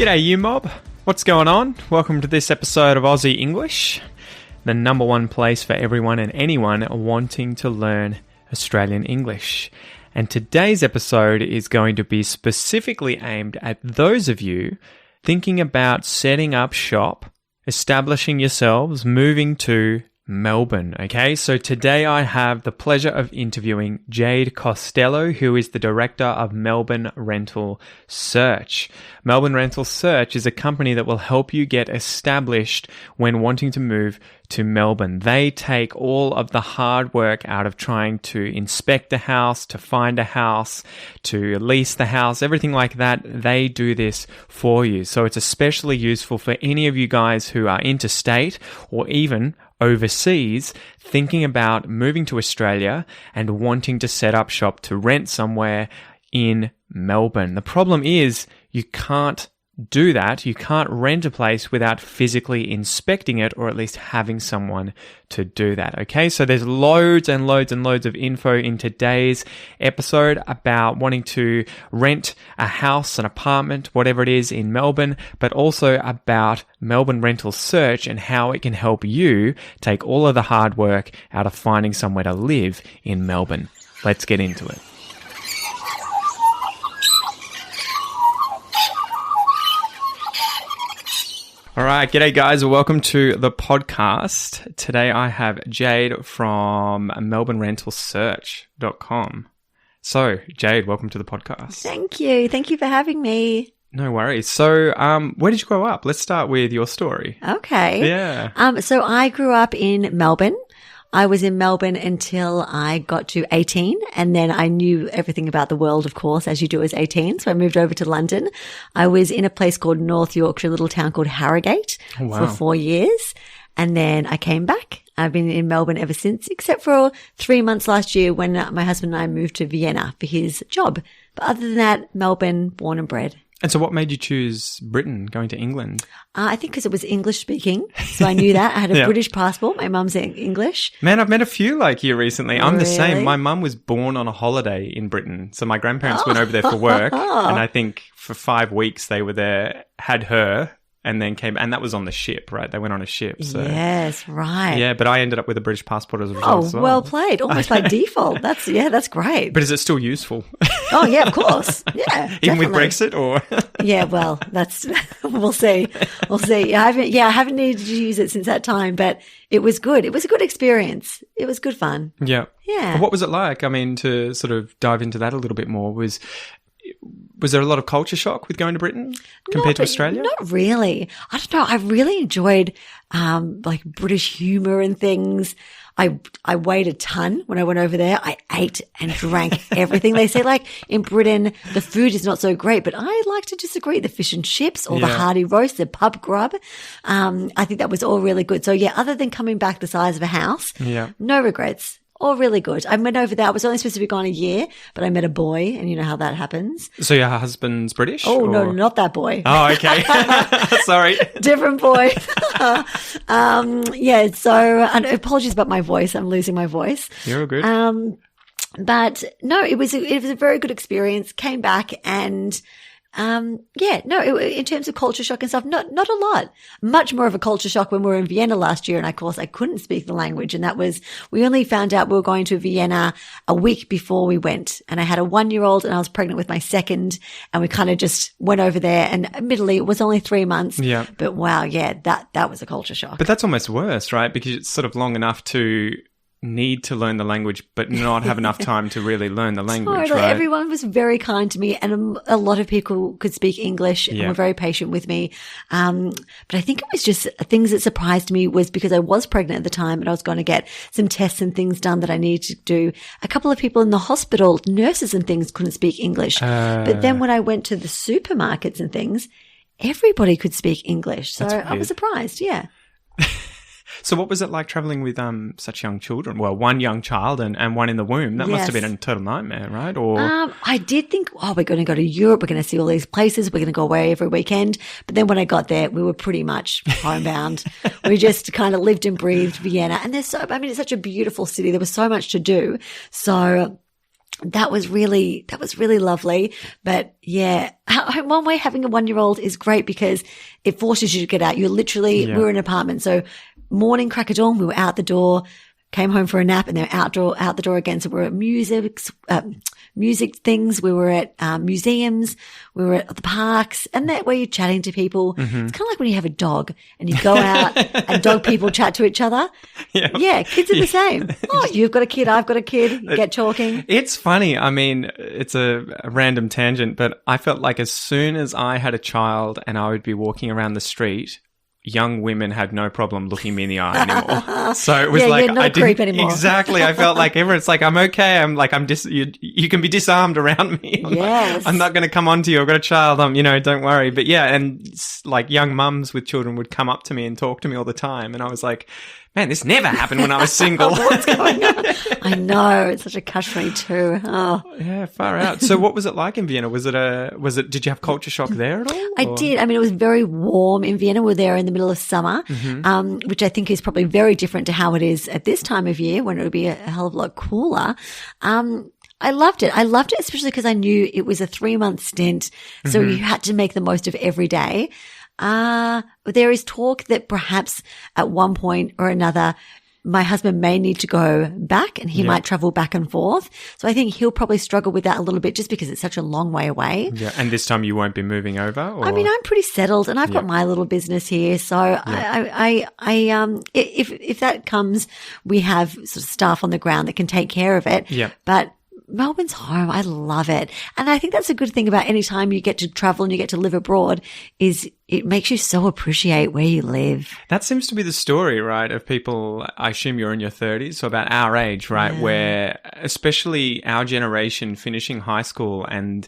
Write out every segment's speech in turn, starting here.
G'day you mob, what's going on? Welcome to this episode of Aussie English, the number one place for everyone and anyone wanting to learn Australian English. And today's episode is going to be specifically aimed at those of you thinking about setting up shop, establishing yourselves, moving to Melbourne, okay? So today I have the pleasure of interviewing Jade Costello, who is the director of Melbourne Rental Search. Melbourne Rental Search is a company that will help you get established when wanting to move to Melbourne. They take all of the hard work out of trying to inspect a house, to find a house, to lease the house, everything like that. They do this for you. So it's especially useful for any of you guys who are interstate or even overseas, thinking about moving to Australia and wanting to set up shop to rent somewhere in Melbourne. The problem is you can't do that. You can't rent a place without physically inspecting it, or at least having someone to do that. Okay, so there's loads and loads and loads of info in today's episode about wanting to rent a house, an apartment, whatever it is in Melbourne, but also about Melbourne Rental Search and how it can help you take all of the hard work out of finding somewhere to live in Melbourne. Let's get into it. All right, g'day guys, welcome to the podcast. Today I have Jade from melbournerentalsearch.com. So, Jade, welcome to the podcast. Thank you. Thank you for having me. No worries. So, where did you grow up? Let's start with your story. Okay. Yeah. So I grew up in Melbourne. I was in Melbourne until I got to 18, and then I knew everything about the world, of course, as you do as 18. So I moved over to London. I was in a place called North Yorkshire, a little town called Harrogate for 4 years. And then I came back. I've been in Melbourne ever since, except for 3 months last year when my husband and I moved to Vienna for his job. But other than that, Melbourne, born and bred. And so what made you choose Britain, going to England? I think because it was English speaking. So I knew that. I had a British passport. My mum's English. Man, I've met a few like you recently. I'm the same. Really? My mum was born on a holiday in Britain. So my grandparents went over there for work. And I think for 5 weeks they were there, had her, and then came, and that was on the ship, right? They went on a ship. So. Yes, right. Yeah, but I ended up with a British passport as a result as well. Well played. Almost by default. That's great. But is it still useful? Oh, yeah, of course. Yeah, Even with definitely. Brexit or? Yeah, well, we'll see. We'll see. I haven't needed to use it since that time, but it was good. It was a good experience. It was good fun. Yeah. Yeah. But what was it like? I mean, to sort of dive into that a little bit more, was there a lot of culture shock with going to Britain compared to Australia? Not really. I don't know. I really enjoyed like British humor and things. I weighed a ton when I went over there. I ate and drank everything. They say like in Britain, the food is not so great, but I like to disagree. The fish and chips, or the hearty roast, the pub grub. I think that was all really good. So yeah, other than coming back the size of a house, no regrets. All really good. I went over there. I was only supposed to be gone a year, but I met a boy, and you know how that happens. So your husband's British? Oh, no, not that boy. Oh, okay. Sorry. Different boy. Yeah, so and apologies about my voice. I'm losing my voice. You're all good. But no, it was a very good experience. Came back and in terms of culture shock and stuff, not a lot. Much more of a culture shock when we were in Vienna last year. And of course, I couldn't speak the language. And we only found out we were going to Vienna a week before we went. And I had a 1-year-old and I was pregnant with my second. And we kind of just went over there. And admittedly, it was only 3 months. Yeah. But wow, yeah, that was a culture shock. But that's almost worse, right? Because it's sort of long enough to need to learn the language, but not have enough time to really learn the language, totally. Right? Everyone was very kind to me, and a lot of people could speak English and were very patient with me. But I think it was just things that surprised me was because I was pregnant at the time and I was going to get some tests and things done that I needed to do. A couple of people in the hospital, nurses and things, couldn't speak English. But then when I went to the supermarkets and things, everybody could speak English. So I was surprised, yeah. So what was it like traveling with such young children? Well, one young child and one in the womb. That must have been a total nightmare, right? Or I did think, we're going to go to Europe. We're going to see all these places. We're going to go away every weekend. But then when I got there, we were pretty much homebound. We just kind of lived and breathed Vienna. And it's such a beautiful city. There was so much to do. So that was really lovely. But yeah, one way having a 1-year-old is great because it forces you to get out. You're literally, we were in an apartment. So morning, crack of dawn, we were out the door, came home for a nap, and then out the door again. So we were at music things. We were at museums. We were at the parks, and that where you're chatting to people. It's kind of like when you have a dog and you go out and dog people chat to each other. Yeah, kids are the same. Oh, you've got a kid, I've got a kid. You get talking. It's funny. I mean, it's a random tangent, but I felt like as soon as I had a child and I would be walking around the street, young women had no problem looking me in the eye anymore. So it was like, you're not I a creep didn't anymore. exactly. I felt like everyone's like, I'm okay. You can be disarmed around me. I'm not going to come on to you. I've got a child. Don't worry. But yeah. And like young mums with children would come up to me and talk to me all the time. And I was like, man, this never happened when I was single. What's going on? I know. It's such a catch-22. Oh. Yeah, far out. So what was it like in Vienna? Did you have culture shock there at all? I did. I mean, it was very warm in Vienna. We're there in the middle of summer, which I think is probably very different to how it is at this time of year when it would be a hell of a lot cooler. I loved it. I loved it, especially because I knew it was a 3-month stint. So you had to make the most of every day. There is talk that perhaps at one point or another, my husband may need to go back and he might travel back and forth. So I think he'll probably struggle with that a little bit just because it's such a long way away. Yeah. And this time you won't be moving over? Or? I mean, I'm pretty settled and I've got my little business here. So if that comes, we have sort of staff on the ground that can take care of it. Yeah. But Melbourne's home. I love it. And I think that's a good thing about any time you get to travel and you get to live abroad is it makes you so appreciate where you live. That seems to be the story, right, of people, I assume you're in your 30s, so about our age, right, where especially our generation finishing high school and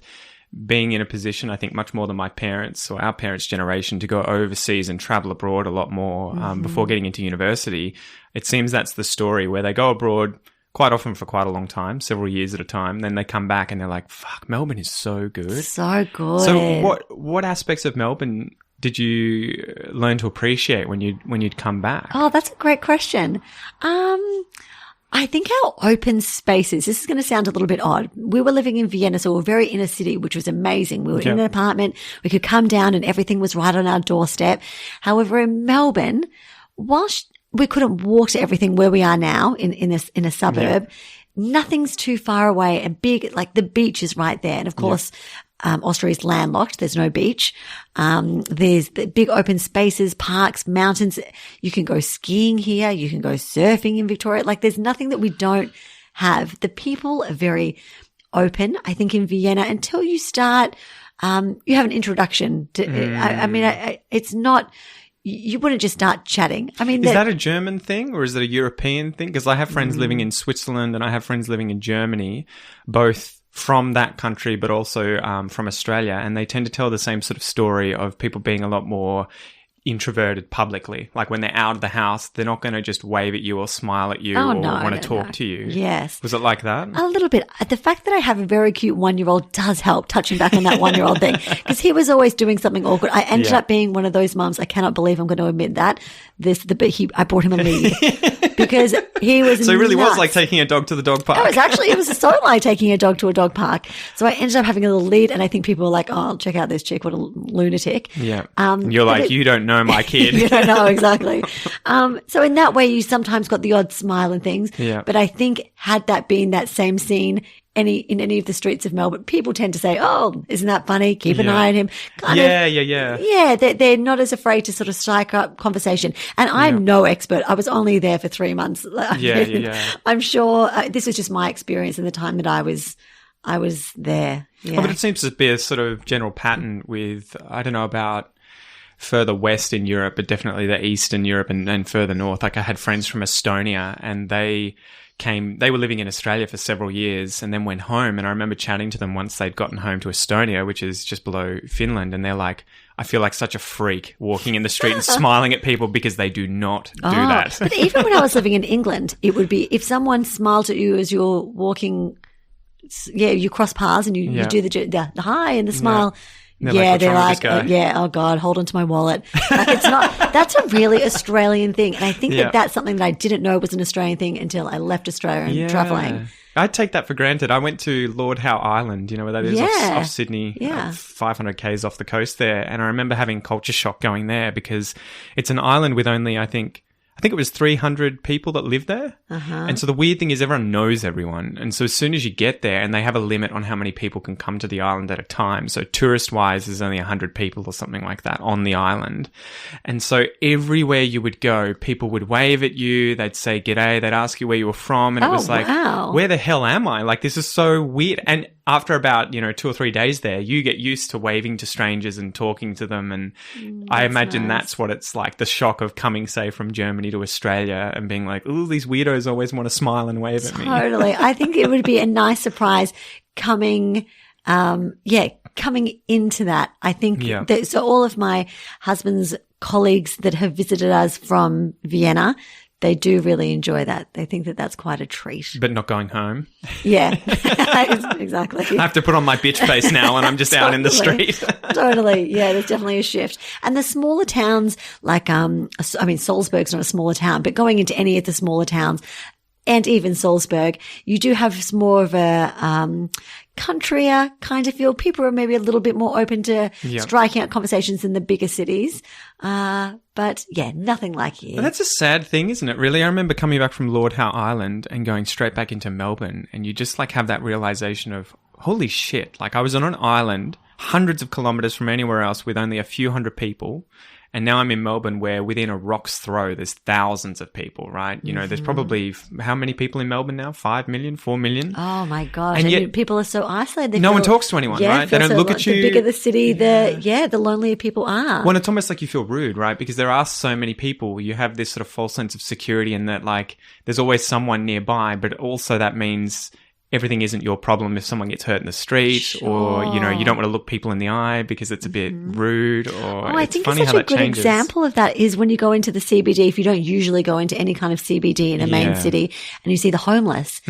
being in a position, I think much more than my parents or our parents' generation to go overseas and travel abroad a lot more before getting into university. It seems that's the story where they go abroad quite often for quite a long time, several years at a time. Then they come back and they're like, fuck, Melbourne is so good. So good. So what aspects of Melbourne did you learn to appreciate when you'd come back? Oh, that's a great question. I think our open spaces, this is going to sound a little bit odd. We were living in Vienna, so we were very inner city, which was amazing. We were in an apartment. We could come down and everything was right on our doorstep. However, in Melbourne, whilst we couldn't walk to everything where we are now in a suburb, nothing's too far away and big, like the beach is right there. And of course, Austria is landlocked. There's no beach. There's the big open spaces, parks, mountains. You can go skiing here. You can go surfing in Victoria. Like there's nothing that we don't have. The people are very open. I think in Vienna until you start, you have an introduction to, it's not, you wouldn't just start chatting. I mean, is that a German thing or is it a European thing? Because I have friends living in Switzerland and I have friends living in Germany, both from that country but also from Australia, and they tend to tell the same sort of story of people being a lot more introverted publicly. Like when they're out of the house, they're not going to just wave at you or smile at you want to talk to you. Yes. Was it like that? A little bit. The fact that I have a very cute 1-year-old does help, touching back on that 1-year-old thing, because he was always doing something awkward. I ended up being one of those mums. I cannot believe I'm going to admit that. I bought him a lead because he was So it really nuts. was like taking a dog to the dog park. It was so like taking a dog to a dog park. So I ended up having a little lead, and I think people were like, "Oh, check out this chick, what a lunatic." Yeah. You're like, you don't know my kid. You don't know, exactly. So in that way, you sometimes got the odd smile and things. Yeah. But I think had that been that same scene in any of the streets of Melbourne, people tend to say, "Oh, isn't that funny? Keep an eye on him." Yeah, they're not as afraid to sort of strike up conversation. And I'm no expert. I was only there for 3 months. I'm sure this was just my experience in the time that I was there. Yeah. Oh, but it seems to be a sort of general pattern with, I don't know about further west in Europe, but definitely the Eastern Europe and further north. Like I had friends from Estonia and they were living in Australia for several years and then went home. And I remember chatting to them once they'd gotten home to Estonia, which is just below Finland. And they're like, I feel like such a freak walking in the street and smiling at people because they do not do that. But even when I was living in England, it would be if someone smiled at you as you're walking, you cross paths and you do the hi and the smile. They're yeah, like, they're "What's like, wrong with this guy?" oh God, hold on to my wallet. Like it's not, that's a really Australian thing. And I think Yeah. that that's something that I didn't know was an Australian thing until I left Australia and traveling. I take that for granted. I went to Lord Howe Island, you know where that is, Yeah. off Sydney, Yeah. 500 k's off the coast there. And I remember having culture shock going there because it's an island with only, I think it was 300 people that live there. And so the weird thing is everyone knows everyone. And so as soon as you get there, and they have a limit on how many people can come to the island at a time. So tourist-wise, there's only 100 people or something like that on the island. And so everywhere you would go, people would wave at you. They'd say g'day. They'd ask you where you were from. And it was like, wow. Where the hell am I? Like, this is so weird. And after about, 2 or 3 days there, you get used to waving to strangers and talking to them. And I imagine that's what it's like, the shock of coming, say, from Germany to Australia and being like, ooh, these weirdos always want to smile and wave at me. Totally. I think it would be a nice surprise coming into that. I think that, so all of my husband's colleagues that have visited us from Vienna, they do really enjoy that. They think that that's quite a treat. But not going home. Yeah, exactly. I have to put on my bitch face now and I'm just out in the street. Totally. Yeah, there's definitely a shift. And the smaller towns, like, Salzburg's not a smaller town, but going into any of the smaller towns, and even Salzburg, you do have more of a countryer kind of feel. People are maybe a little bit more open to striking out conversations than the bigger cities. But yeah, nothing like here. Well, that's a sad thing, isn't it, really? I remember coming back from Lord Howe Island and going straight back into Melbourne, and you just like have that realization of, holy shit, like I was on an island hundreds of kilometers from anywhere else with only a few hundred people. And now I'm in Melbourne where within a rock's throw, there's thousands of people, right? There's probably, how many people in Melbourne now? 5 million, 4 million? Oh my gosh. And and yet, people are so isolated. No one talks to anyone, right? They don't look at you. The bigger the city, the lonelier people are. Well, it's almost like you feel rude, right? Because there are so many people. You have this sort of false sense of security in that, like, there's always someone nearby, but also that means everything isn't your problem if someone gets hurt in the street, or you don't want to look people in the eye because it's a bit rude. Or I think such a good example of that is when you go into the CBD. If you don't usually go into any kind of CBD in a main city, and you see the homeless,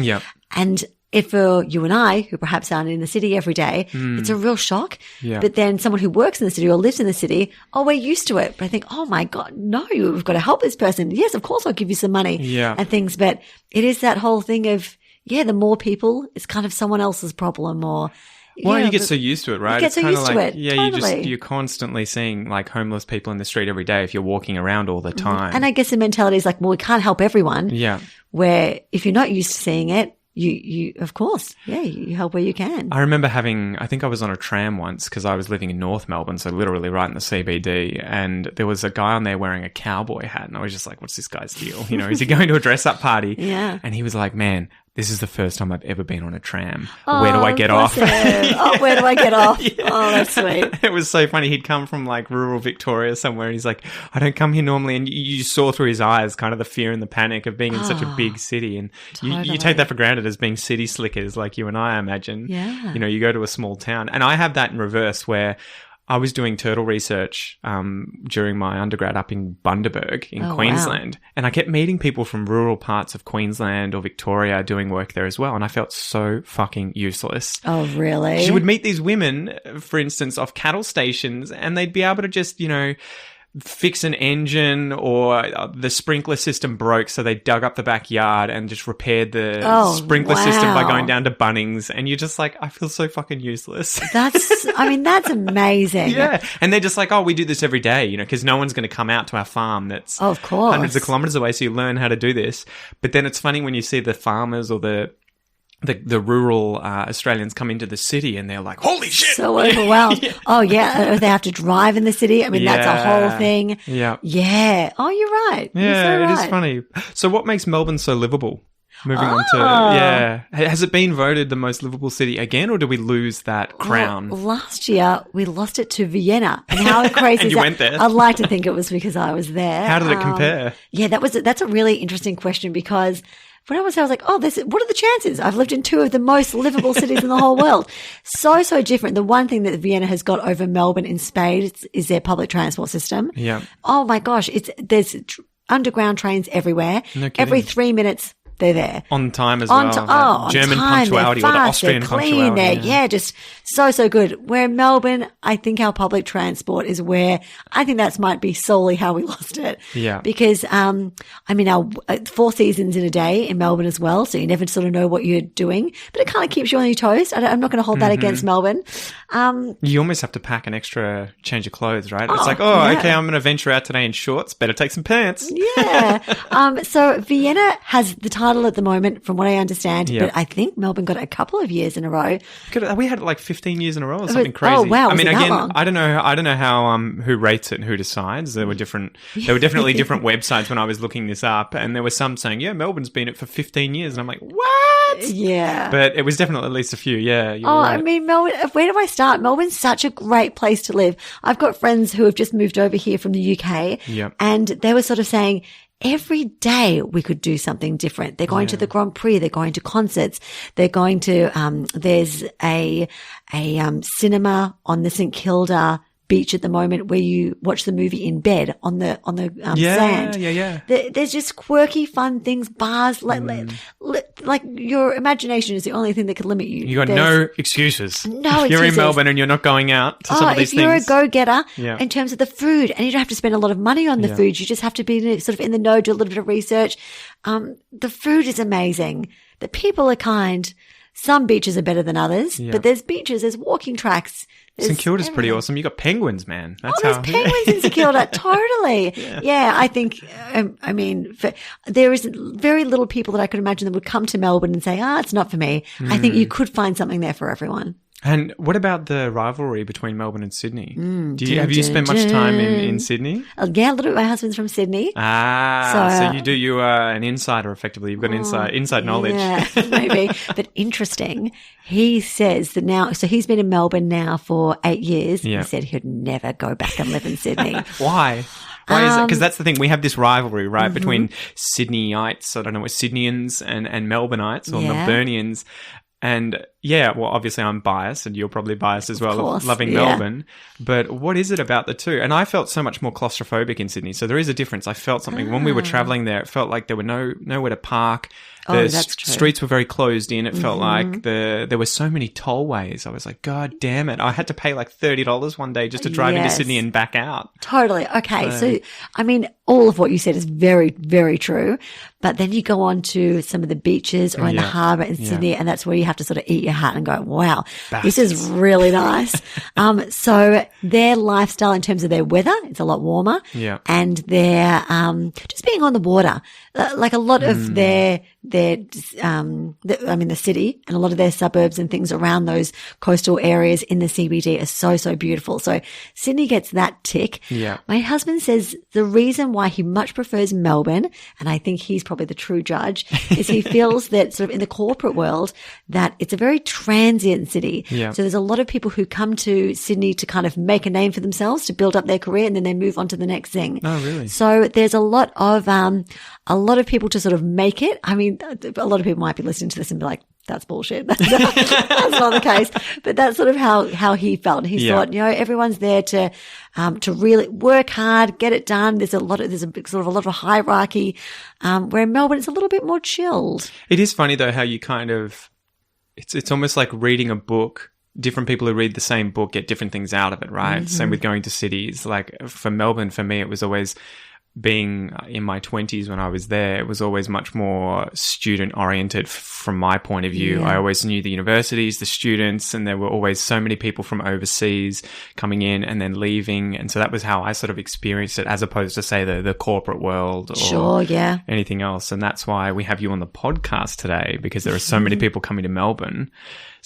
and if for you and I, who perhaps aren't in the city every day, it's a real shock. But then someone who works in the city or lives in the city, we're used to it. But I think, oh my God, no, we've got to help this person. Yes, of course I'll give you some money and things. But it is that whole thing of, the more people, it's kind of someone else's problem, or you get so used to it, right? You get so used to it. Yeah, totally. you're constantly seeing like homeless people in the street every day if you're walking around all the time. And I guess the mentality is like, well, we can't help everyone. Yeah. Where if you're not used to seeing it, you of course, you help where you can. I remember I think I was on a tram once because I was living in North Melbourne, so literally right in the CBD, and there was a guy on there wearing a cowboy hat, and I was just like, what's this guy's deal? Is he going to a dress-up party? Yeah. And he was like, man, this is the first time I've ever been on a tram. Where do I get off? Where do I get off? Oh, that's sweet. It was so funny. He'd come from like rural Victoria somewhere, and he's like, I don't come here normally. And you saw through his eyes kind of the fear and the panic of being in such a big city. And you take that for granted as being city slickers like you and I imagine. Yeah. You go to a small town. And I have that in reverse where I was doing turtle research during my undergrad up in Bundaberg in Queensland. Wow. And I kept meeting people from rural parts of Queensland or Victoria doing work there as well. And I felt so fucking useless. Oh, really? You would meet these women, for instance, off cattle stations, and they'd be able to just, fix an engine, or the sprinkler system broke, so they dug up the backyard and just repaired the sprinkler system by going down to Bunnings. And you're just like, I feel so fucking useless. That's amazing. Yeah. And they're just like, we do this every day, because no one's going to come out to our farm that's of course hundreds of kilometers away. So you learn how to do this. But then it's funny when you see the farmers or the rural Australians come into the city and they're like, holy shit. So overwhelmed. Oh, yeah. They have to drive in the city. I mean, that's a whole thing. Yeah. Yeah. Oh, you're right. Yeah, it is funny. So what makes Melbourne so livable? Moving on to, has it been voted the most livable city again, or did we lose that crown? Well, last year, we lost it to Vienna. And how crazy is you that? Went there? I'd like to think it was because I was there. How did it compare? Yeah, that's a really interesting question, because when I was there, I was like, what are the chances? I've lived in two of the most livable cities in the whole world. So different. The one thing that Vienna has got over Melbourne in spades is their public transport system. Yeah. Oh my gosh. There's underground trains everywhere. No kidding. Every 3 minutes, they're there. On time as On well. ti- Like on German time, punctuality they're or the fast, Austrian they're clean, punctuality. they're, just so good. Where in Melbourne, I think our public transport is where I think that might be solely how we lost it. Yeah. Because, our 4 seasons in a day in Melbourne as well. So you never sort of know what you're doing, but it kind of keeps you on your toes. I'm not going to hold that against Melbourne. You almost have to pack an extra change of clothes, right? It's Oh, like, yeah. okay, I'm going to venture out today in shorts. Better take some pants. Yeah. So Vienna has the title at the moment, from what I understand, Yeah. but I think Melbourne got it a couple of years in a row. We had it like 15 years in a row or something was- crazy. oh, wow, I was mean, it that again, long? I don't know how who rates it and who decides. There were definitely different websites when I was looking this up, and there were some saying, yeah, Melbourne's been it for 15 years, and I'm like, what? Yeah. But it was definitely at least a few. Yeah. You're Oh, right. I mean, Melbourne, where do I start? Melbourne's such a great place to live. I've got friends who have just moved over here from the UK, Yep. and they were sort of saying, every day we could do something different. They're going to the Grand Prix. They're going to concerts. They're going to, there's a cinema on the St Kilda beach at the moment where you watch the movie in bed on the sand. Yeah. There's just quirky, fun things, bars. Like your imagination is the only thing that can limit you. You got no excuses. No If you're in excuses. Melbourne and you're not going out to some of these if you're things. a go-getter Yeah. in terms of the food, and you don't have to spend a lot of money on the Yeah. food, you just have to be sort of in the know, do a little bit of research. The food is amazing. The people are kind. Some beaches are better than others, Yeah. but there's beaches, there's walking tracks. St Kilda's pretty everything. awesome. You got penguins, man. That's There's how. penguins in St Kilda. Totally. Yeah, I think, there is very little people that I could imagine that would come to Melbourne and say, it's not for me. I think you could find something there for everyone. And what about the rivalry between Melbourne and Sydney? Have you spent much time in Sydney? Yeah, a little bit. My husband's from Sydney. So you are an insider effectively. You've got inside knowledge. Yeah, maybe. But interesting. He says that now, so he's been in Melbourne now for 8 years. Yeah. He said he'd never go back and live in Sydney. Why? Why is it? Because that's the thing. We have this rivalry, right, between Sydneyites, I don't know what, Sydneyans and Melbourneites or Yeah. Melburnians. And yeah, well, obviously I'm biased, and you're probably biased as well, course, loving yeah. Melbourne. But what is it about the two? And I felt so much more claustrophobic in Sydney. So there is a difference. I felt something. When we were traveling there, it felt like there were nowhere to park. The that's true. streets were very closed in. It felt like there were so many tollways. I was like, God damn it. I had to pay like $30 one day just to drive into Yes. Sydney and back out. Totally. Okay. So, I mean, all of what you said is very, very true. But then you go on to some of the beaches or in the Yeah. harbour in Sydney, and that's where you have to sort of eat your hat and go, wow, this Bastards. is really nice. So their lifestyle in terms of their weather, it's a lot warmer. Yeah. And their, just being on the water, like a lot of the city and a lot of their suburbs and things around those coastal areas in the CBD are so, so beautiful. So Sydney gets that tick. Yeah. My husband says the reason why he much prefers Melbourne, and I think he's probably the true judge, is he feels that sort of in the corporate world that it's a very transient city. Yeah. So there's a lot of people who come to Sydney to kind of make a name for themselves, to build up their career, and then they move on to the next thing. Oh, really? So there's a lot of people to sort of make it. I mean, a lot of people might be listening to this and be like, that's bullshit. That's not the case. But that's sort of how he felt. He Yeah. thought, everyone's there to really work hard, get it done. There's a lot of hierarchy. Where in Melbourne, it's a little bit more chilled. It is funny though how you kind of, it's almost like reading a book. Different people who read the same book get different things out of it, right? Same with going to cities. Like for Melbourne, for me, it was always being in my 20s when I was there, it was always much more student oriented from my point of view. Yeah. I always knew the universities, the students, and there were always so many people from overseas coming in and then leaving. And so that was how I sort of experienced it, as opposed to say the corporate world or Sure, yeah. anything else. And that's why we have you on the podcast today, because there are so many people coming to Melbourne.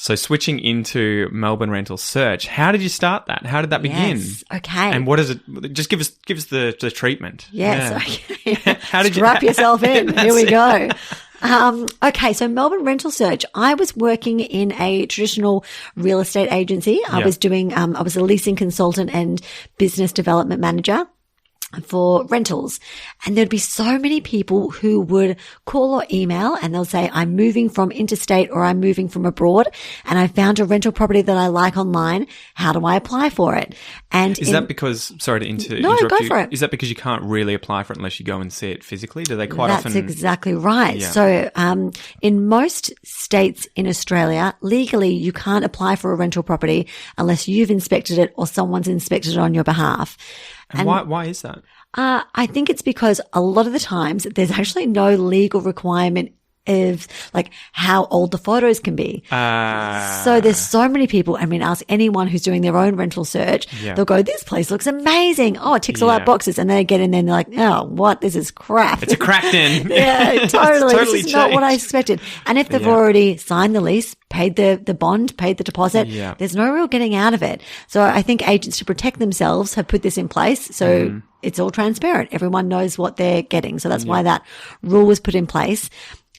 So switching into Melbourne Rental Search, how did you start that? How did that begin? Yes. Okay. And what is it? Just give us the treatment. Yes. Yeah. Okay. How did you- Strap yourself in. That's Here we it. go. Okay. So Melbourne Rental Search, I was working in a traditional real estate agency. I Yeah. was doing, I was a leasing consultant and business development manager. for rentals. And there'd be so many people who would call or email and they'll say, I'm moving from interstate or I'm moving from abroad and I found a rental property that I like online. How do I apply for it? And is that because, sorry to interrupt go you, for it. Is that because you can't really apply for it unless you go and see it physically? Do they quite often? That's exactly right. Yeah. So, in most states in Australia, legally, you can't apply for a rental property unless you've inspected it or someone's inspected it on your behalf. And why is that? I think it's because a lot of the times there's actually no legal requirement of like how old the photos can be. So there's so many people. I mean, ask anyone who's doing their own rental search. Yeah. They'll go, this place looks amazing. Oh, it ticks all our boxes. And then they get in there and they're like, oh, what? This is crap. It's a cracked in. Yeah, totally. Totally This is not what I expected. And if they've already signed the lease, paid the bond, paid the deposit, there's no real getting out of it. So I think agents, to protect themselves, have put this in place. So it's all transparent. Everyone knows what they're getting. So that's why that rule was put in place.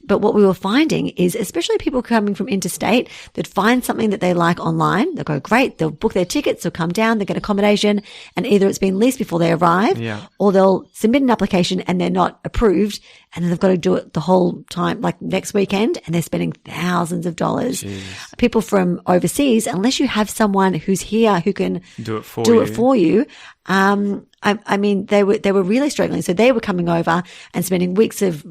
But what we were finding is, especially people coming from interstate, that find something that they like online. They'll go, great. They'll book their tickets. They'll come down. They get accommodation. And either it's been leased before they arrive or they'll submit an application and they're not approved. And then they've got to do it the whole time, like next weekend, and they're spending thousands of dollars. Jeez. People from overseas, unless you have someone who's here who can do it for you. I mean, they were really struggling. So they were coming over and spending weeks of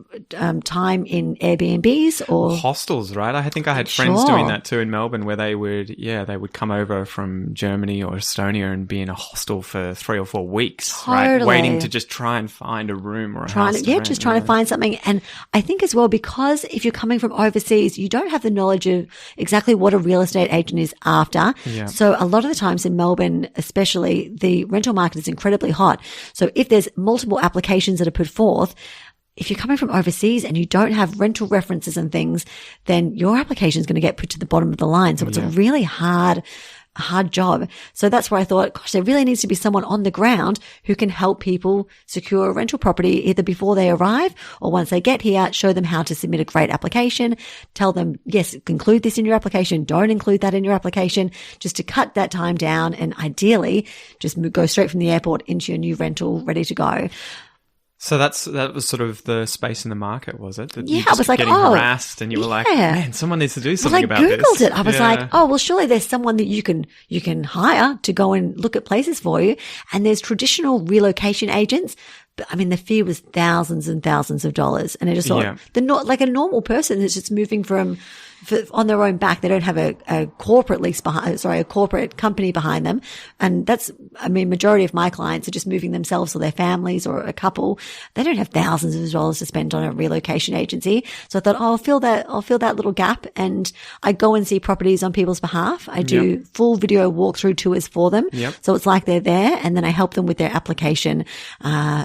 time in Airbnbs or hostels, right? I think I had friends doing that too in Melbourne, where they would come over from Germany or Estonia and be in a hostel for 3 or 4 weeks, right? Waiting to just try and find a room or a house to rent. Just trying to find something. And I think as well, because if you're coming from overseas, you don't have the knowledge of exactly what a real estate agent is after. Yeah. So a lot of the times in Melbourne, especially, the rental market is incredibly hot. So if there's multiple applications that are put forth, if you're coming from overseas and you don't have rental references and things, then your application is going to get put to the bottom of the line. So it's a really hard job. So that's where I thought, gosh, there really needs to be someone on the ground who can help people secure a rental property either before they arrive or once they get here, show them how to submit a great application, tell them, yes, include this in your application, don't include that in your application, just to cut that time down and ideally just go straight from the airport into your new rental ready to go. So that was sort of the space in the market, was it? Yeah, I was like, getting harassed, and you were like, man, someone needs to do something about this. I Googled it. I was like, oh, well, surely there's someone that you can hire to go and look at places for you. And there's traditional relocation agents. But I mean, the fee was thousands and thousands of dollars. And I just thought, they're not like a normal person that's just moving on their own back. They don't have a corporate a corporate company behind them. And majority of my clients are just moving themselves or their families or a couple. They don't have thousands of dollars to spend on a relocation agency. So I thought, I'll fill that little gap. And I go and see properties on people's behalf. I do full video walkthrough tours for them. Yep. So it's like they're there, and then I help them with their application,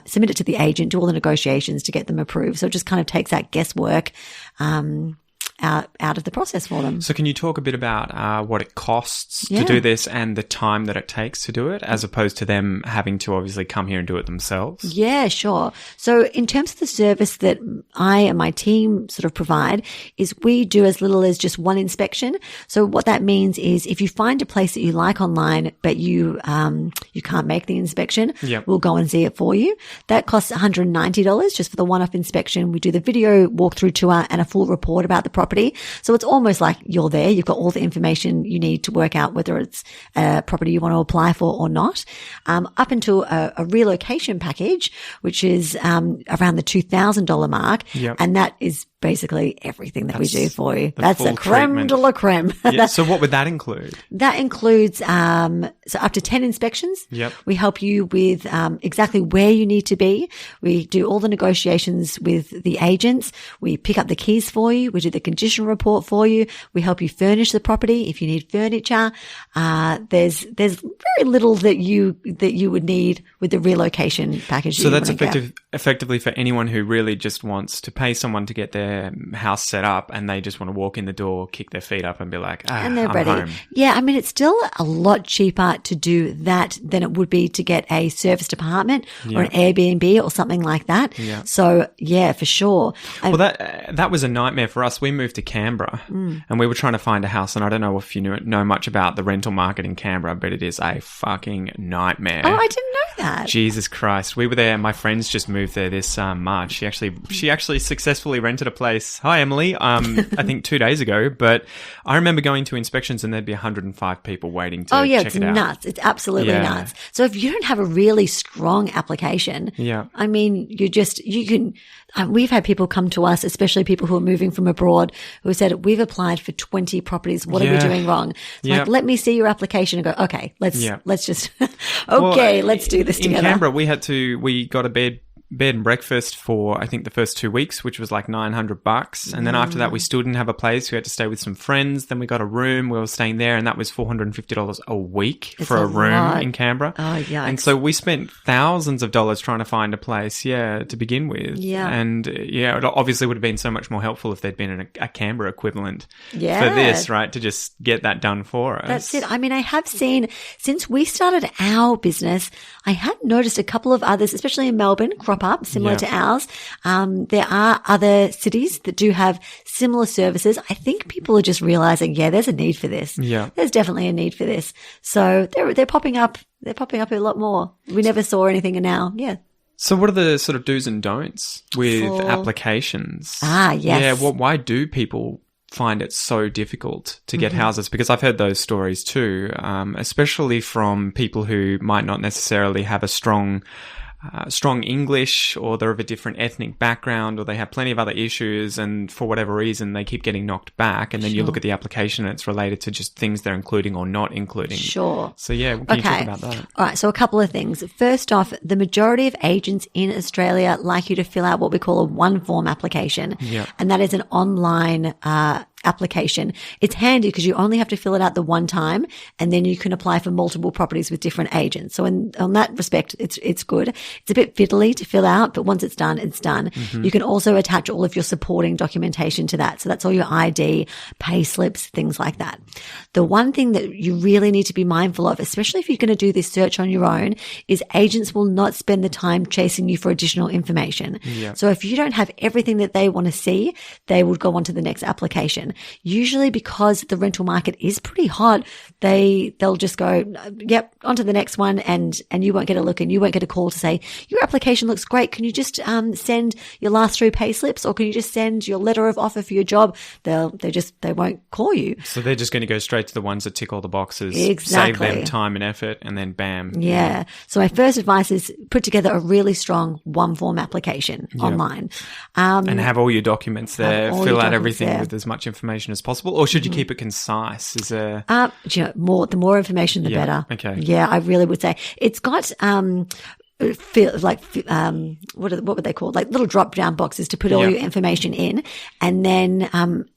submit it to the agent, do all the negotiations to get them approved. So it just kind of takes that guesswork, out of the process for them. So can you talk a bit about what it costs to do this and the time that it takes to do it, as opposed to them having to obviously come here and do it themselves? Yeah, sure. So in terms of the service that I and my team sort of provide, is we do as little as just one inspection. So what that means is if you find a place that you like online, but you can't make the inspection, we'll go and see it for you. That costs $190 just for the one-off inspection. We do the video walkthrough tour and a full report about the property. So it's almost like you're there. You've got all the information you need to work out whether it's a property you want to apply for or not. Up until a relocation package, which is around the $2,000 mark. Yep. And that is basically everything that we do for you. That's the creme de la creme. Yeah. So what would that include? That includes so up to 10 inspections. Yep. We help you with exactly where you need to be. We do all the negotiations with the agents. We pick up the keys for you. We do the condition report for you. We help you furnish the property if you need furniture. There's very little that you would need with the relocation package. So that's effectively for anyone who really just wants to pay someone to get their their house set up and they just want to walk in the door, kick their feet up and be like, and they're I'm ready. home. Yeah, I mean, it's still a lot cheaper to do that than it would be to get a serviced apartment or an Airbnb or something like that. Yeah. So, yeah, for sure. Well, that was a nightmare for us. We moved to Canberra and we were trying to find a house, and I don't know if you know much about the rental market in Canberra, but it is a fucking nightmare. Oh, I didn't know that. Jesus Christ. We were there. My friends just moved there this March. She actually successfully rented a place. Hi, Emily. I think 2 days ago, but I remember going to inspections and there'd be 105 people waiting to check it out. It's nuts. It's absolutely nuts. So if you don't have a really strong application, I mean, we've had people come to us, especially people who are moving from abroad, who said, we've applied for 20 properties. What are we doing wrong? It's like, let me see your application and go, okay, let's just, let's do this together. In Canberra, we got a bed and breakfast for, I think, the first 2 weeks, which was like $900. And then after that, we still didn't have a place. We had to stay with some friends. Then we got a room. We were staying there, and that was $450 a week for a room in Canberra. Oh, yeah. And so we spent thousands of dollars trying to find a place, to begin with. Yeah. And it obviously would have been so much more helpful if there'd been a Canberra equivalent for this, right? To just get that done for us. That's it. I mean, I have seen, since we started our business, I had noticed a couple of others, especially in Melbourne, crop up similar to ours. There are other cities that do have similar services. I think people are just realizing, there's a need for this. Yeah. There's definitely a need for this. So they're popping up. They're popping up a lot more. We never saw anything, and now, So what are the sort of do's and don'ts with applications? Yes. Yeah, why do people find it so difficult to get houses? Because I've heard those stories too, especially from people who might not necessarily have a strong English, or they're of a different ethnic background, or they have plenty of other issues, and for whatever reason they keep getting knocked back, and then you look at the application and it's related to just things they're including or not including. Sure. So can you talk about that? All right, so a couple of things. First off, the majority of agents in Australia like you to fill out what we call a one-form application, and that is an online application. It's handy because you only have to fill it out the one time, and then you can apply for multiple properties with different agents. So on that respect, it's good. It's a bit fiddly to fill out, but once it's done, it's done. You can also attach all of your supporting documentation to that. So that's all your ID, pay slips, things like that. The one thing that you really need to be mindful of, especially if you're going to do this search on your own, is agents will not spend the time chasing you for additional information. So if you don't have everything that they want to see, they would go on to the next application. Usually, because the rental market is pretty hot, they'll just go, on to the next one, and you won't get a look, and you won't get a call to say, your application looks great. Can you just send your last 3 pay slips, or can you just send your letter of offer for your job? They won't call you. So they're just going to go straight to the ones that tick all the boxes, exactly. Save them time and effort, and then bam. Yeah. So my first advice is put together a really strong one-form application online. And have all your documents there, fill out everything with as much information as possible, or should you keep it concise? Is there the more information, the better. Okay. Yeah, I really would say it's got what would they call, like little drop down boxes to put all your information in. And then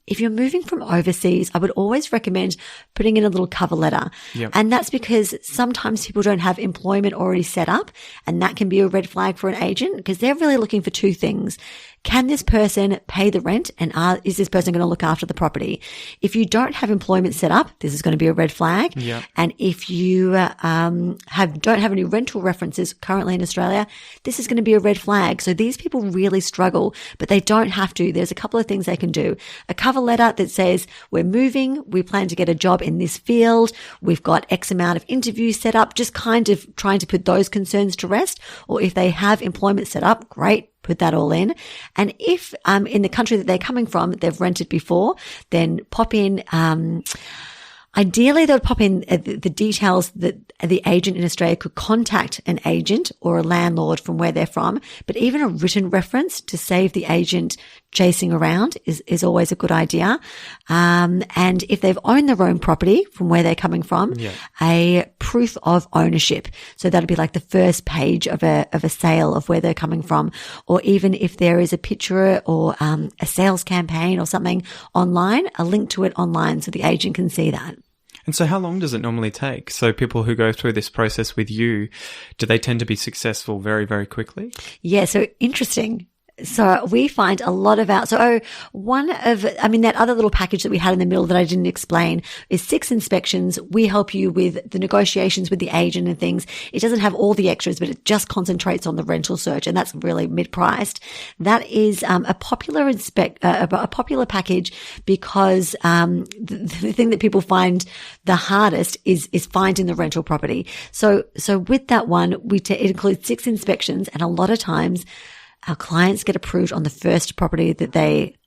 if you're moving from overseas, I would always recommend putting in a little cover letter. And that's because sometimes people don't have employment already set up, and that can be a red flag for an agent, because they're really looking for 2 things. Can this person pay the rent, and is this person going to look after the property? If you don't have employment set up, this is going to be a red flag. And if you don't have any rental references currently in Australia, this is going to be a red flag. So these people really struggle, but they don't have to. There's a couple of things they can do. A cover letter that says, we're moving, we plan to get a job in this field, we've got X amount of interviews set up, just kind of trying to put those concerns to rest. Or if they have employment set up, great. Put that all in. And if in the country that they're coming from, they've rented before, then pop in, ideally they would pop in the details that the agent in Australia could contact an agent or a landlord from where they're from. But even a written reference to save the agent chasing around is always a good idea. And if they've owned their own property from where they're coming from, a proof of ownership. So that'll be like the first page of a sale of where they're coming from. Or even if there is a picture or a sales campaign or something online, a link to it online so the agent can see that. And so how long does it normally take? So people who go through this process with you, do they tend to be successful very, very quickly? Yeah, so interesting. So we find a lot of that other little package that we had in the middle that I didn't explain is 6 inspections. We help you with the negotiations with the agent and things. It doesn't have all the extras, but it just concentrates on the rental search, and that's really mid-priced. That is a popular package because the thing that people find the hardest is finding the rental property. So with that one, it includes 6 inspections, and a lot of times our clients get approved on the first property that they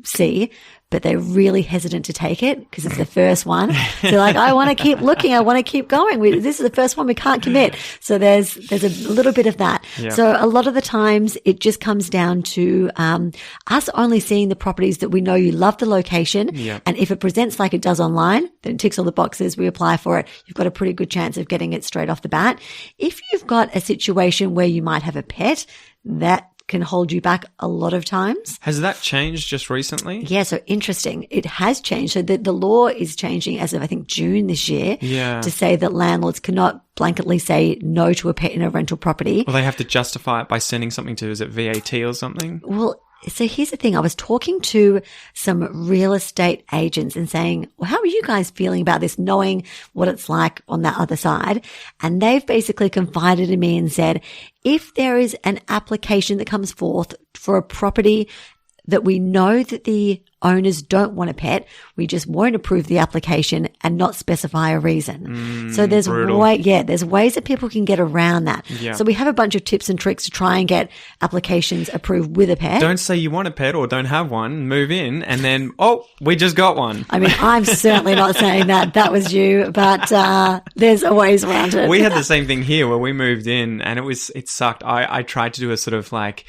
see, but they're really hesitant to take it because it's the first one. They're like, I want to keep looking. I want to keep going. This is the first one. We can't commit. So there's a little bit of that. Yeah. So a lot of the times it just comes down to us only seeing the properties that we know you love the location. Yeah. And if it presents like it does online, then it ticks all the boxes. We apply for it. You've got a pretty good chance of getting it straight off the bat. If you've got a situation where you might have a pet, that can hold you back a lot of times. Has that changed just recently? Yeah, so interesting. It has changed. So the law is changing as of, I think, June this year to say that landlords cannot blanketly say no to a pet in a rental property. Well, they have to justify it by sending something to, is it VAT or something? Well, so here's the thing. I was talking to some real estate agents and saying, well, how are you guys feeling about this, knowing what it's like on that other side? And they've basically confided in me and said, if there is an application that comes forth for a property that we know that the owners don't want a pet, we just won't approve the application and not specify a reason. So there's ways that people can get around that. Yeah. So we have a bunch of tips and tricks to try and get applications approved with a pet. Don't say you want a pet or don't have one, move in, and then, we just got one. I mean, I'm certainly not saying that. That was you, but there's a ways around it. We had the same thing here where we moved in and it sucked. I tried to do a sort of like,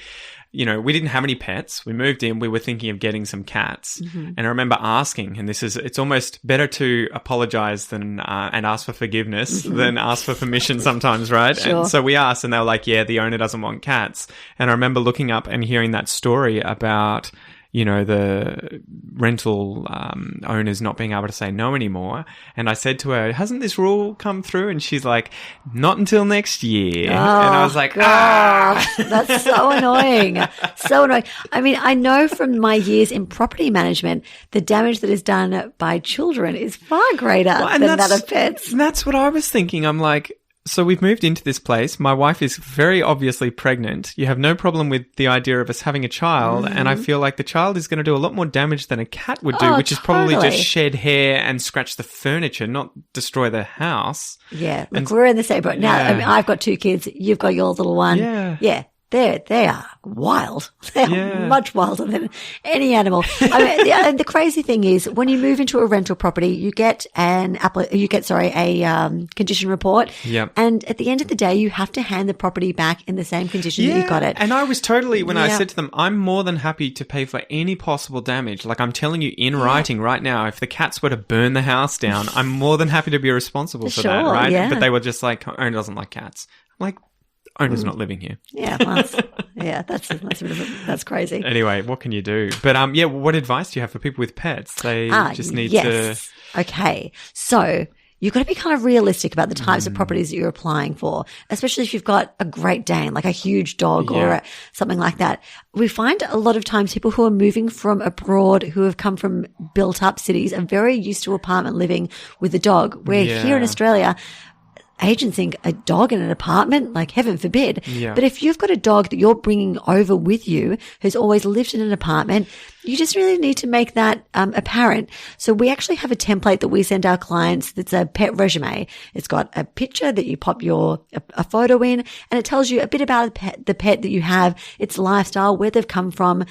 we didn't have any pets. We moved in. We were thinking of getting some cats. Mm-hmm. And I remember asking, and it's almost better to apologize than, and ask for forgiveness than ask for permission sometimes, right? Sure. And so we asked and they were like, yeah, the owner doesn't want cats. And I remember looking up and hearing that story about, the rental owners not being able to say no anymore. And I said to her, hasn't this rule come through? And she's like, not until next year. And I was like, that's so annoying. So annoying. I mean, I know from my years in property management, the damage that is done by children is far greater than that of pets. And that's what I was thinking. I'm like, so we've moved into this place. My wife is very obviously pregnant. You have no problem with the idea of us having a child. Mm-hmm. And I feel like the child is going to do a lot more damage than a cat would do, which is probably just shed hair and scratch the furniture, not destroy the house. Yeah. Look, we're in the same boat. Now, I mean, I've got 2 kids. You've got your little one. Yeah. Yeah. They are wild. They are much wilder than any animal. I mean, and the crazy thing is, when you move into a rental property, you get a condition report. Yep. And at the end of the day, you have to hand the property back in the same condition that you got it. And I was totally, when I said to them, I'm more than happy to pay for any possible damage. Like, I'm telling you in writing right now, if the cats were to burn the house down, I'm more than happy to be responsible for that, right? Yeah. But they were just like, owner doesn't like cats. I'm like, owner's not living here. Yeah, that's crazy. Anyway, what can you do? But what advice do you have for people with pets? They just need to. Okay, so you've got to be kind of realistic about the types of properties that you're applying for, especially if you've got a Great Dane, like a huge dog or something like that. We find a lot of times people who are moving from abroad, who have come from built up cities, are very used to apartment living with a dog. Where here in Australia, agents think a dog in an apartment, like heaven forbid. Yeah. But if you've got a dog that you're bringing over with you who's always lived in an apartment, you just really need to make that apparent. So we actually have a template that we send our clients that's a pet resume. It's got a picture that you pop a photo in, and it tells you a bit about the pet that you have, its lifestyle, where they've come from,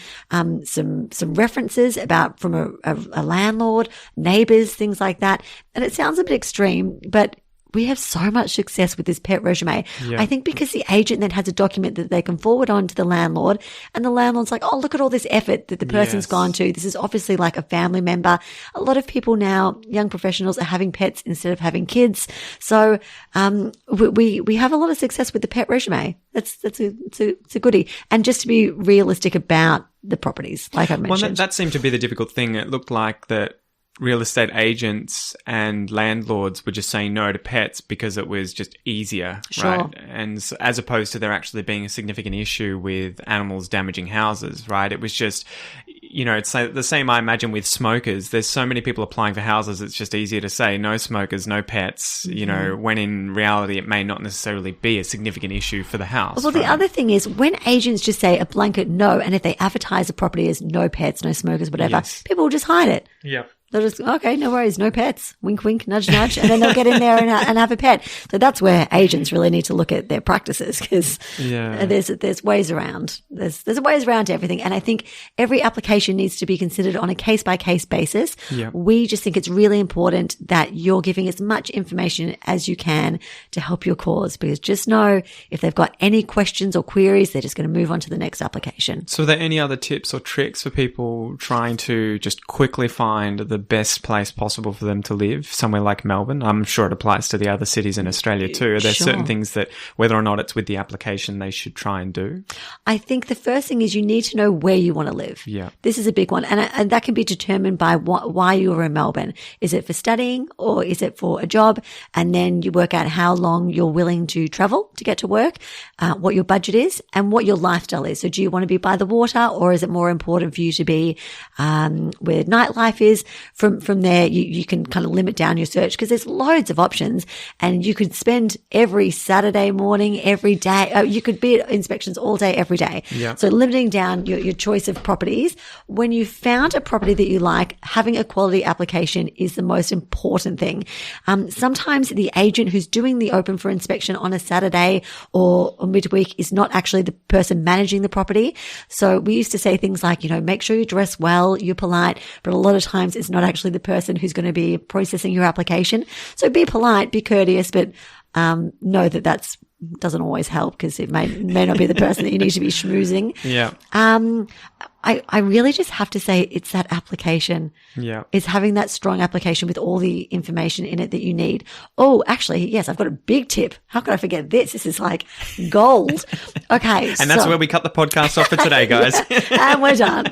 some references from a landlord, neighbors, things like that. And it sounds a bit extreme, but we have so much success with this pet resume. Yeah. I think because the agent then has a document that they can forward on to the landlord, and the landlord's like, oh, look at all this effort that the person's gone to. This is obviously like a family member. A lot of people now, young professionals, are having pets instead of having kids. So, we have a lot of success with the pet resume. It's a goodie. And just to be realistic about the properties, like I mentioned. Well, that seemed to be the difficult thing. It looked like that real estate agents and landlords were just saying no to pets because it was just easier, right? And as opposed to there actually being a significant issue with animals damaging houses, right? It was just, it's the same I imagine with smokers. There's so many people applying for houses, it's just easier to say no smokers, no pets, when in reality it may not necessarily be a significant issue for the house. Well, the other thing is when agents just say a blanket no, and if they advertise a property as no pets, no smokers, whatever, people will just hide it. Yeah. They'll just, okay, no worries, no pets. Wink, wink, nudge, nudge. And then they'll get in there and have a pet. So that's where agents really need to look at their practices because there's ways around. There's ways around to everything. And I think every application needs to be considered on a case-by-case basis. Yeah. We just think it's really important that you're giving as much information as you can to help your cause because just know if they've got any questions or queries, they're just going to move on to the next application. So are there any other tips or tricks for people trying to just quickly find the best place possible for them to live, somewhere like Melbourne? I'm sure it applies to the other cities in Australia too. Are there certain things that, whether or not it's with the application, they should try and do? I think the first thing is you need to know where you want to live. Yeah. This is a big one. And that can be determined by why you're in Melbourne. Is it for studying or is it for a job? And then you work out how long you're willing to travel to get to work, what your budget is and what your lifestyle is. So do you want to be by the water or is it more important for you to be where nightlife is? From there, you can kind of limit down your search because there's loads of options and you could spend every Saturday morning, every day. You could be at inspections all day, every day. Yeah. So limiting down your choice of properties. When you found a property that you like, having a quality application is the most important thing. Sometimes the agent who's doing the open for inspection on a Saturday or midweek is not actually the person managing the property. So we used to say things like, make sure you dress well, you're polite, but a lot of times it's not actually the person who's going to be processing your application. So be polite, be courteous, but know that doesn't always help because it may not be the person that you need to be schmoozing. Yeah. I really just have to say it's that application. Yeah. It's having that strong application with all the information in it that you need. Oh, actually, yes, I've got a big tip. How could I forget this? This is like gold. Okay. And that's where we cut the podcast off for today, guys. And we're done.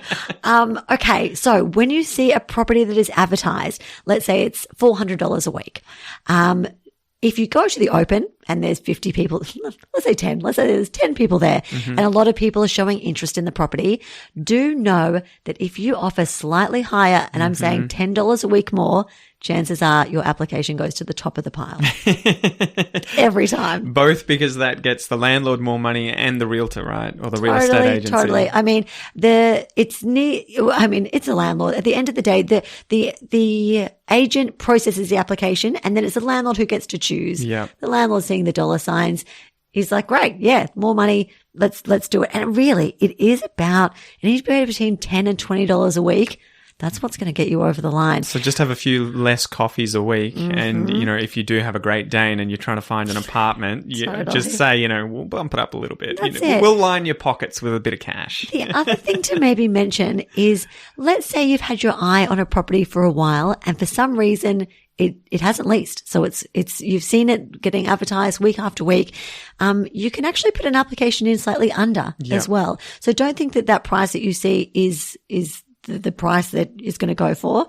Okay. So when you see a property that is advertised, let's say it's $400 a week. If you go to the open and there's 50 people, let's say 10, let's say there's 10 people there and a lot of people are showing interest in the property, do know that if you offer slightly higher, and I'm saying $10 a week more, chances are your application goes to the top of the pile. Every time. Both because that gets the landlord more money and the realtor, right? Or the real estate agency. Totally. I mean, it's a landlord. At the end of the day, the agent processes the application and then it's the landlord who gets to choose. Yeah. The landlord's seeing the dollar signs. He's like, great, yeah, more money. Let's do it. And really, it is about, it needs to be between $10 and $20 a week. That's what's going to get you over the line. So just have a few less coffees a week. And, if you do have a Great Dane and you're trying to find an apartment, just say, we'll bump it up a little bit. We'll line your pockets with a bit of cash. The other thing to maybe mention is, let's say you've had your eye on a property for a while and for some reason it hasn't leased. So you've seen it getting advertised week after week. You can actually put an application in slightly under as well. So don't think that price that you see is the price that is going to go for.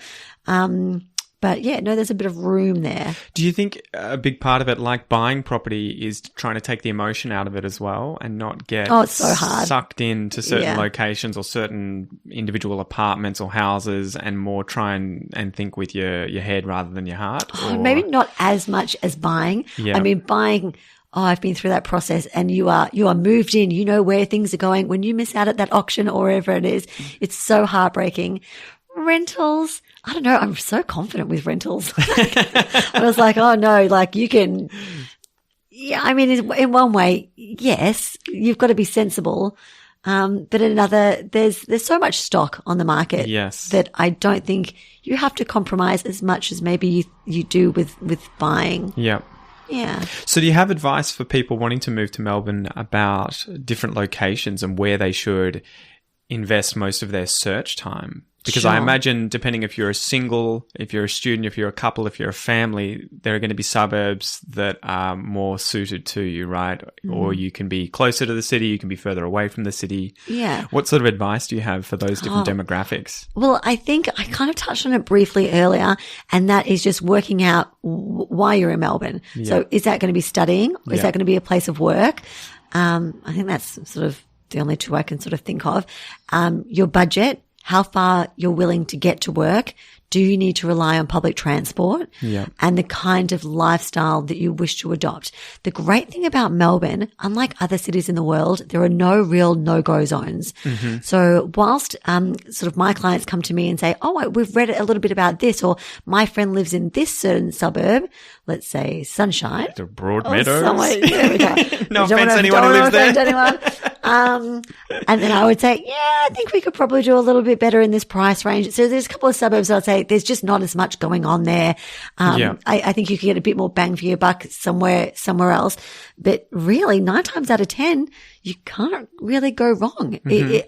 But yeah, no, there's a bit of room there. Do you think a big part of it, like buying property, is trying to take the emotion out of it as well and not get it's so hard. Sucked into certain locations or certain individual apartments or houses and more try and think with your head rather than your heart? Maybe not as much as buying. Yeah. I mean, buying... I've been through that process and you are moved in, you know where things are going. When you miss out at that auction or wherever it is, it's so heartbreaking. Rentals, I don't know. I'm so confident with rentals. I was like, oh no, like you can, I mean, in one way, yes, you've got to be sensible. But in another, there's so much stock on the market that I don't think you have to compromise as much as maybe you do with buying. Yeah. Yeah. So do you have advice for people wanting to move to Melbourne about different locations and where they should invest most of their search time? Because I Sure. imagine, depending if you're a single, if you're a student, if you're a couple, if you're a family, there are going to be suburbs that are more suited to you, right? Or you can be closer to the city, you can be further away from the city. Yeah. What sort of advice do you have for those different demographics? Well, I think I kind of touched on it briefly earlier, and that is just working out why you're in Melbourne. So is that going to be studying? Or is that going to be a place of work? I think that's sort of the only two I can sort of think of. Your budget, how far you're willing to get to work. Do you need to rely on public transport? Yeah. And the kind of lifestyle that you wish to adopt. The great thing about Melbourne, unlike other cities in the world, there are no real no-go zones. So whilst sort of my clients come to me and say, oh, we've read a little bit about this, or my friend lives in this certain suburb, let's say Sunshine. The Broadmeadows. There we go. No offense to anyone who lives there. Anyone. And then I would say, yeah, I think we could probably do a little bit better in this price range. So there's a couple of suburbs I'd say there's just not as much going on there. I think you could get a bit more bang for your buck somewhere else. But really, 9 times out of 10, you can't really go wrong.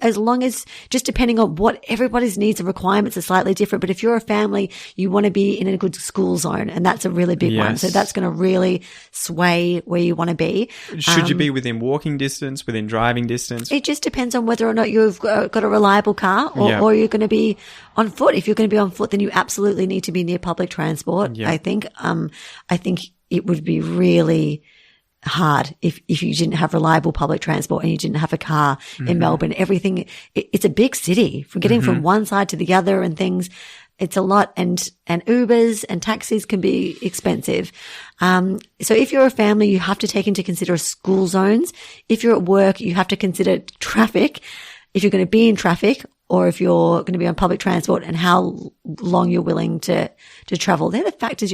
As long as, just depending on what everybody's needs and requirements are slightly different. But if you're a family, you want to be in a good school zone, and that's a really big one. So that's going to really sway where you want to be. Should you be within walking distance, within driving distance? It just depends on whether or not you've got a reliable car or you're going to be on foot. If you're going to be on foot, then you absolutely need to be near public transport. I think it would be really hard if you didn't have reliable public transport and you didn't have a car in Melbourne. Everything, it's a big city. From getting from one side to the other and things, it's a lot, and Ubers and taxis can be expensive. So if you're a family, you have to take into consider school zones. If you're at work, you have to consider traffic. If you're going to be in traffic, or if you're going to be on public transport, and how long you're willing to travel. They're the factors.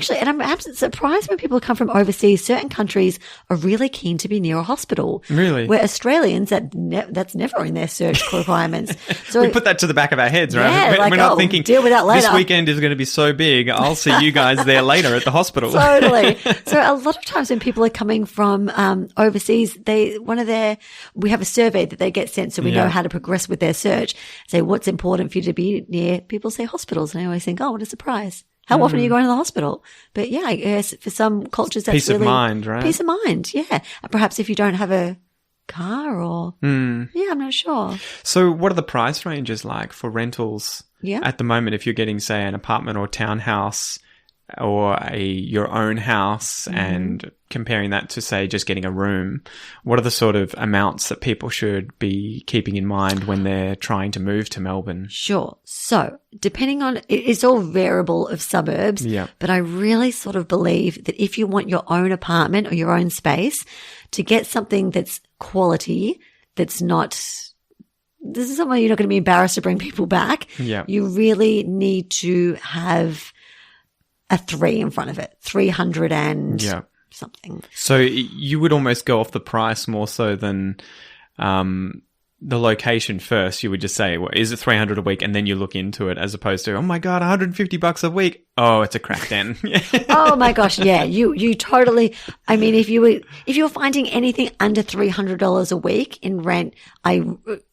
And I'm absolutely surprised when people come from overseas. Certain countries are really keen to be near a hospital. Really? Where Australians, that's never in their search requirements. So we put that to the back of our heads, right? Yeah, we're not thinking, deal with that later. This weekend is going to be so big, I'll see you guys there later at the hospital. Totally. So a lot of times when people are coming from overseas, we have a survey that they get sent, so we know how to progress with their search. Say, what's important for you to be near? People say hospitals, and I always think, oh, what a surprise. How often are you going to the hospital? But yeah, I guess for some cultures, that's peace of mind, right? Peace of mind, yeah. And perhaps if you don't have a car or, I'm not sure. So what are the price ranges like for rentals at the moment if you're getting, say, an apartment or townhouse or your own house and comparing that to, say, just getting a room? What are the sort of amounts that people should be keeping in mind when they're trying to move to Melbourne? Sure. So depending on, it's all variable of suburbs, but I really sort of believe that if you want your own apartment or your own space, to get something that's quality, that's not, this is somewhere you're not going to be embarrassed to bring people back. You really need to have a 3 in front of it, 300 and something. So you would almost go off the price more so than the location first. You would just say, well, is it 300 a week? And then you look into it, as opposed to, oh my God, $150 a week. Oh, it's a crack den. Oh my gosh. Yeah. You totally, I mean, if you're finding anything under $300 a week in rent,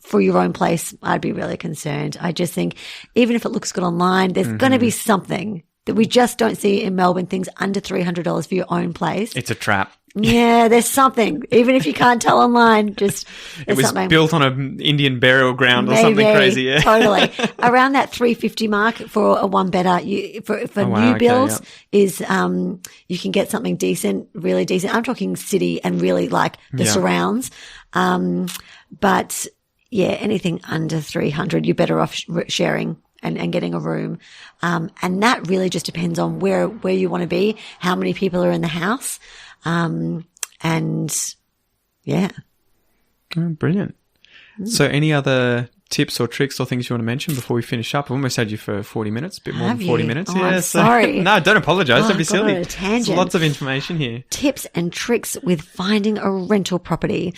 for your own place, I'd be really concerned. I just think even if it looks good online, there's going to be something that we just don't see in Melbourne, things under $300 for your own place. It's a trap. Yeah, there's something. Even if you can't tell online, just it was something. Built on an Indian burial ground or something crazy. Yeah. Totally. Around that 350 mark for a one better, for new builds is you can get something decent, really decent. I'm talking city and really like the surrounds. But yeah, anything under 300, you're better off sharing and getting a room. And that really just depends on where you want to be, how many people are in the house. And yeah. Oh, brilliant. So any other tips or tricks or things you want to mention before we finish up? I've almost had you for 40 minutes, a bit more than 40 minutes. Oh, I'm sorry. No, don't apologize. Don't be silly. On a tangent. There's lots of information here. Tips and tricks with finding a rental property.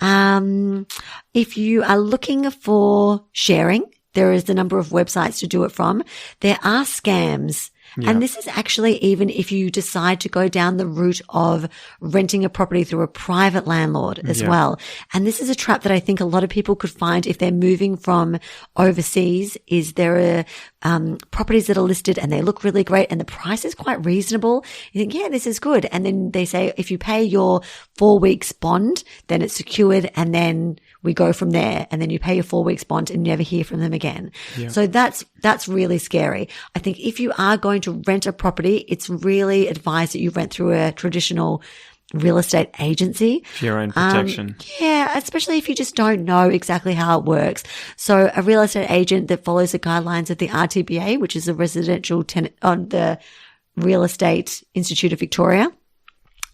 If you are looking for sharing, there is the number of websites to do it from. There are scams. Yeah. And this is actually even if you decide to go down the route of renting a property through a private landlord as well. And this is a trap that I think a lot of people could find if they're moving from overseas, is there are properties that are listed and they look really great and the price is quite reasonable. You think, yeah, this is good. And then they say, if you pay your 4 weeks bond, then it's secured and then we go from there. And then you pay your 4 weeks bond and never hear from them again. Yeah. So that's really scary. I think if you are going to rent a property, it's really advised that you rent through a traditional real estate agency. For your own protection. Yeah, especially if you just don't know exactly how it works. So a real estate agent that follows the guidelines of the RTBA, which is a residential tenant on the Real Estate Institute of Victoria.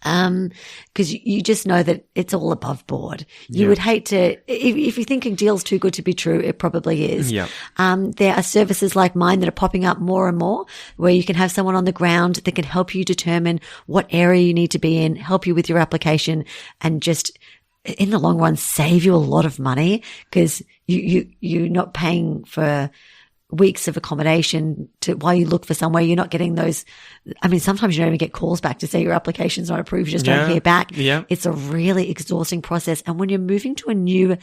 Cause you just know that it's all above board. You would hate to, if you think a deal's too good to be true, it probably is. Yeah. There are services like mine that are popping up more and more where you can have someone on the ground that can help you determine what area you need to be in, help you with your application, and just in the long run save you a lot of money because you're not paying for weeks of accommodation while you look for somewhere. You're not getting those. I mean, sometimes you don't even get calls back to say your application's not approved. You just don't hear back. Yeah. It's a really exhausting process. And when you're moving to a new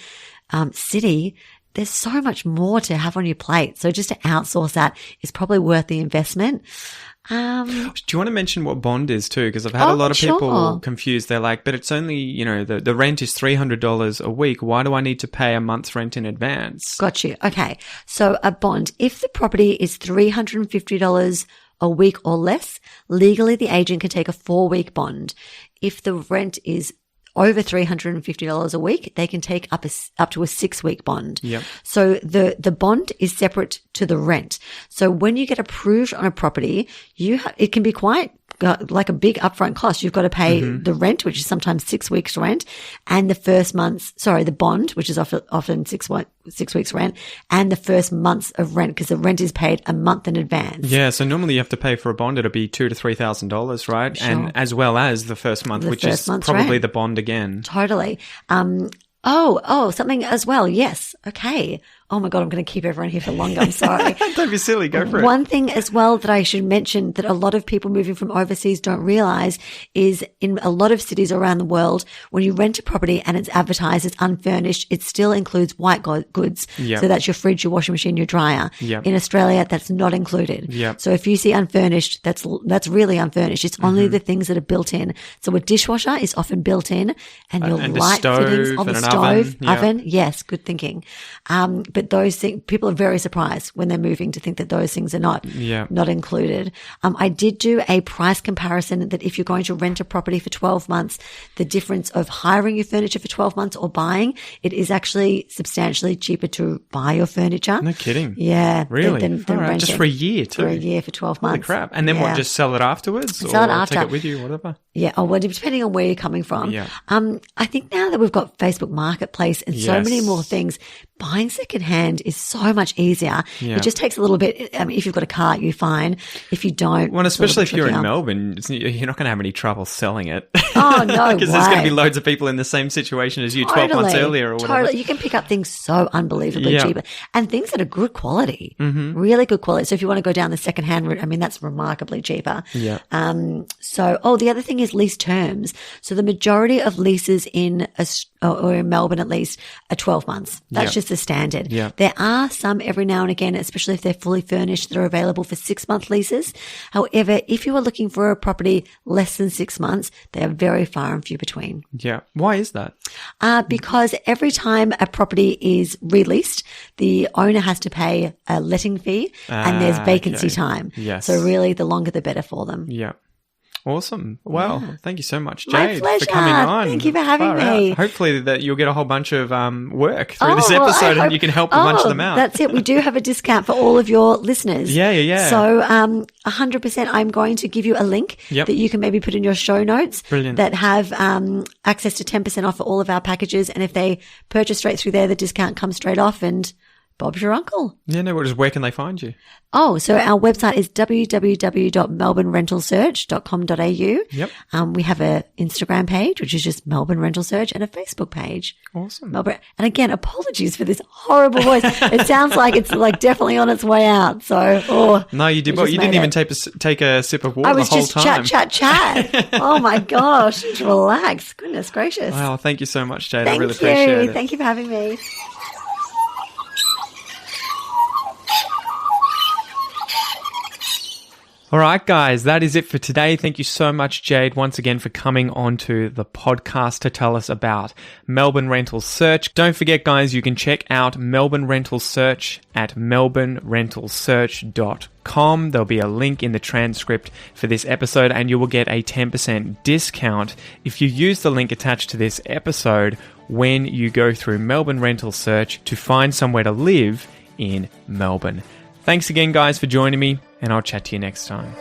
city, there's so much more to have on your plate. So just to outsource that is probably worth the investment. Do you want to mention what bond is too? Because I've had a lot of people confused. They're like, but it's only, the rent is $300 a week. Why do I need to pay a month's rent in advance? Got you. Okay. So a bond, if the property is $350 a week or less, legally the agent can take a 4-week bond. If the rent is over $350 a week, they can take up to a 6-week bond. Yep. So the bond is separate to the rent. So when you get approved on a property, it can be quite like a big upfront cost. You've got to pay the rent, which is sometimes 6 weeks rent, and the bond, which is often 6 weeks rent, and the first months of rent, because the rent is paid a month in advance. Yeah, so normally you have to pay for a bond, it'll be $2,000 to $3,000, right? Sure. And as well as the first month, which is probably rent. The bond again. Totally. Something as well. Yes. Okay. Oh my God, I'm going to keep everyone here for longer. I'm sorry. Don't be silly. Go for it. One thing as well that I should mention that a lot of people moving from overseas don't realize is in a lot of cities around the world, when you rent a property and it's advertised as unfurnished, it still includes white goods. Yep. So that's your fridge, your washing machine, your dryer. Yep. In Australia, that's not included. Yep. So if you see unfurnished, that's really unfurnished. It's only the things that are built in. So a dishwasher is often built in, and your light fittings on the stove, oven. Yes, good thinking. But those things, people are very surprised when they're moving to think that those things are not included. I did do a price comparison that if you're going to rent a property for 12 months, the difference of hiring your furniture for 12 months or buying, it is actually substantially cheaper to buy your furniture. No kidding. Yeah. Really? Than renting. Just for a year too? For a year, for 12 months. Holy crap. And then what, just sell it afterwards? Sell it after. Take it with you, whatever? Yeah. Oh, well, depending on where you're coming from. Yeah. I think now that we've got Facebook Marketplace and so many more things, buying secondhand is so much easier. Yeah. It just takes a little bit. I mean, if you've got a car, you're fine. If you don't. Well, especially if you're in Melbourne, you're not going to have any trouble selling it. Oh, no Because there's going to be loads of people in the same situation as you 12 months earlier or whatever. Totally. You can pick up things so unbelievably cheaper and things that are good quality, really good quality. So if you want to go down the secondhand route, I mean, that's remarkably cheaper. Yeah. The other thing is lease terms. So the majority of leases in Melbourne, at least, are 12 months. That's just the standard. Yeah. There are some every now and again, especially if they're fully furnished, that are available for 6-month leases. However, if you are looking for a property less than 6 months, they are very far and few between. Yeah. Why is that? Because every time a property is released, the owner has to pay a letting fee and there's vacancy time. Yes. So really, the longer the better for them. Yeah. Awesome. Well, thank you so much, Jade, for coming on. Thank you for having me. Hopefully that you'll get a whole bunch of work through this episode and you can help a bunch of them out. That's it. We do have a discount for all of your listeners. Yeah. So 100% I'm going to give you a link that you can maybe put in your show notes. Brilliant. That have access to 10% off for all of our packages. And if they purchase straight through there, the discount comes straight off and Bob's your uncle. Yeah, no, well, just where can they find you? Oh, so our website is www.melbournerentalsearch.com.au. Yep. We have an Instagram page, which is just Melbourne Rental Search, and a Facebook page. Awesome. Melbourne. And again, apologies for this horrible voice. It sounds like it's like definitely on its way out. So, no, you did. Well, you didn't even take a sip of water I was the whole just time. chat. Oh my gosh, just relax. Goodness gracious. Wow, thank you so much, Jade. Thank I really you. appreciate it. Thank you for having me. All right, guys, that is it for today. Thank you so much, Jade, once again for coming onto the podcast to tell us about Melbourne Rental Search. Don't forget, guys, you can check out Melbourne Rental Search at melbournerentalsearch.com. There'll be a link in the transcript for this episode, and you will get a 10% discount if you use the link attached to this episode when you go through Melbourne Rental Search to find somewhere to live in Melbourne. Thanks again, guys, for joining me, and I'll chat to you next time.